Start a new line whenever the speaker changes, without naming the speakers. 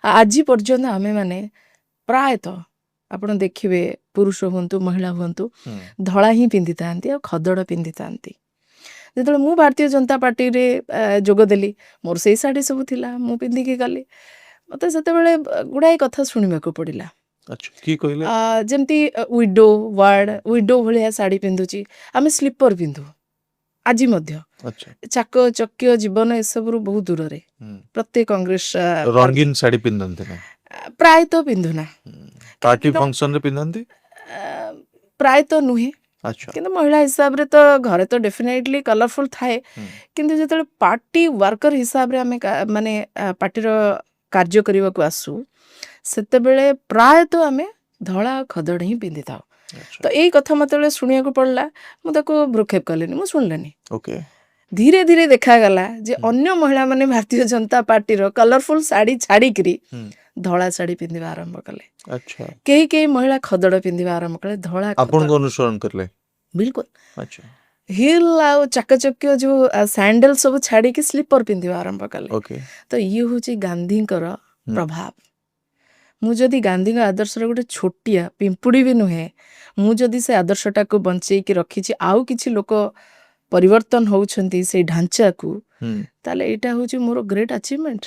ଆଜି ପର୍ଯ୍ୟନ୍ତ ଆମେମାନେ ପ୍ରାୟତଃ ଆପଣ ଦେଖିବେ ପୁରୁଷ ହୁଅନ୍ତୁ ମହିଳା ହୁଅନ୍ତୁ ଧଳା ହିଁ ପିନ୍ଧିଥାନ୍ତି ଆଉ ଖଦଡ଼ ପିନ୍ଧିଥାନ୍ତି। ଯେତେବେଳେ ମୁଁ ଭାରତୀୟ ଜନତା ପାର୍ଟିରେ ଯୋଗ ଦେଲି ମୋର ସେଇ ଶାଢ଼ୀ ସବୁ ଥିଲା, ମୁଁ ପିନ୍ଧିକି ଗଲି। ମୋତେ ସେତେବେଳେ ଗୁଡ଼ାଏ କଥା ଶୁଣିବାକୁ ପଡ଼ିଲା।
ଆଚ୍ଛା କି କହିଲେ?
ଯେମିତି ୱିଡୋ ୱାର୍ଡ ୱିଡୋ ଭଳିଆ ଶାଢ଼ୀ ପିନ୍ଧୁଛି, ଆମେ ସ୍ଲିପର ପିନ୍ଧୁ ଆଜି ମଧ୍ୟ।
ଆଚ୍ଛା
ଚାକଚକ୍ୟ ଜୀବନ ଏସବୁରୁ ବହୁତ ଦୂରରେ। ପ୍ରତ୍ୟେକ କଂଗ୍ରେସ
ରଙ୍ଗୀନ ଶାଢ଼ୀ ପିନ୍ଧନ୍ତି ନା?
ପ୍ରାୟତଃ ପିନ୍ଧୁନା,
ପାର୍ଟି
କାହିଁକି ନା
ଫଙ୍କସନରେ ପିନ୍ଧନ୍ତି?
ପ୍ରାୟତଃ ନୁହେଁ।
ଆଚ୍ଛା
କିନ୍ତୁ ମହିଳା ହିସାବରେ ତ ଘରେ ତ ଡେଫିନେଟଲି କଲରଫୁଲ୍ ଥାଏ, କିନ୍ତୁ ଯେତେବେଳେ ପାର୍ଟି ୱାର୍କର ହିସାବରେ ଆମେ ମାନେ ପାର୍ଟିର କାର୍ଯ୍ୟ କରିବାକୁ ଆସୁ ସେତେବେଳେ ପ୍ରାୟତଃ ଆମେ ଧଳା ଖଦଡ଼ ହିଁ ପିନ୍ଧିଥାଉ।
ଆଚ୍ଛା
ତ ଏଇ କଥା ମୋତେ ଯେତେବେଳେ ଶୁଣିବାକୁ ପଡ଼ିଲା ମୁଁ ତାକୁ ଭ୍ରୂକ୍ଷେପ କଲିନି, ମୁଁ ଶୁଣିଲିନି।
ଓକେ
ଧୀରେ ଧୀରେ ଦେଖାଗଲା ଯେ ଅନ୍ୟ ମହିଳାମାନେ ଭାରତୀୟ ଜନତା ପାର୍ଟିର କଲରଫୁଲ୍ ଶାଢ଼ୀ ଛାଡ଼ିକିରି ଧଳା ଶାଢ଼ୀ ପିନ୍ଧିବା ଆରମ୍ଭ କଲେ।
ଆଚ୍ଛା
କେହି କେହି ମହିଳା ଖଦଡ଼ ପିନ୍ଧିବା ଆରମ୍ଭ କଲେ, ଧଳା
ଆପଣଙ୍କୁ
ଖଦଡ଼।
ଅନୁସରଣ କଲେ?
ବିଲକୁଲ
ଆଚ୍ଛା
ହିଲ୍ ଆଉ ଚାକଚକ୍ୟ ଯେଉଁ ସ୍ୟାଣ୍ଡେଲ ସବୁ ଛାଡ଼ିକି ସ୍ଲିପର ପିନ୍ଧିବା ଆରମ୍ଭ କଲେ।
ଓକେ
ତ ଇଏ ହେଉଛି ଗାନ୍ଧୀଙ୍କର ପ୍ରଭାବ। ମୁଁ ଯଦି ଗାନ୍ଧୀଙ୍କ ଆଦର୍ଶର ଗୋଟେ ଛୋଟିଆ ପିମ୍ପୁଡ଼ି ବି ନୁହେଁ, ମୁଁ ଯଦି ସେ ଆଦର୍ଶଟାକୁ ବଞ୍ଚେଇକି ରଖିଛି, ଆଉ କିଛି ଲୋକ ପରିବର୍ତ୍ତନ ହେଉଛନ୍ତି ସେଇ ଢାଞ୍ଚାକୁ, ତାହେଲେ ଏଇଟା ହେଉଛି ମୋର ଗ୍ରେଟ୍ ଆଚିଭମେଣ୍ଟ।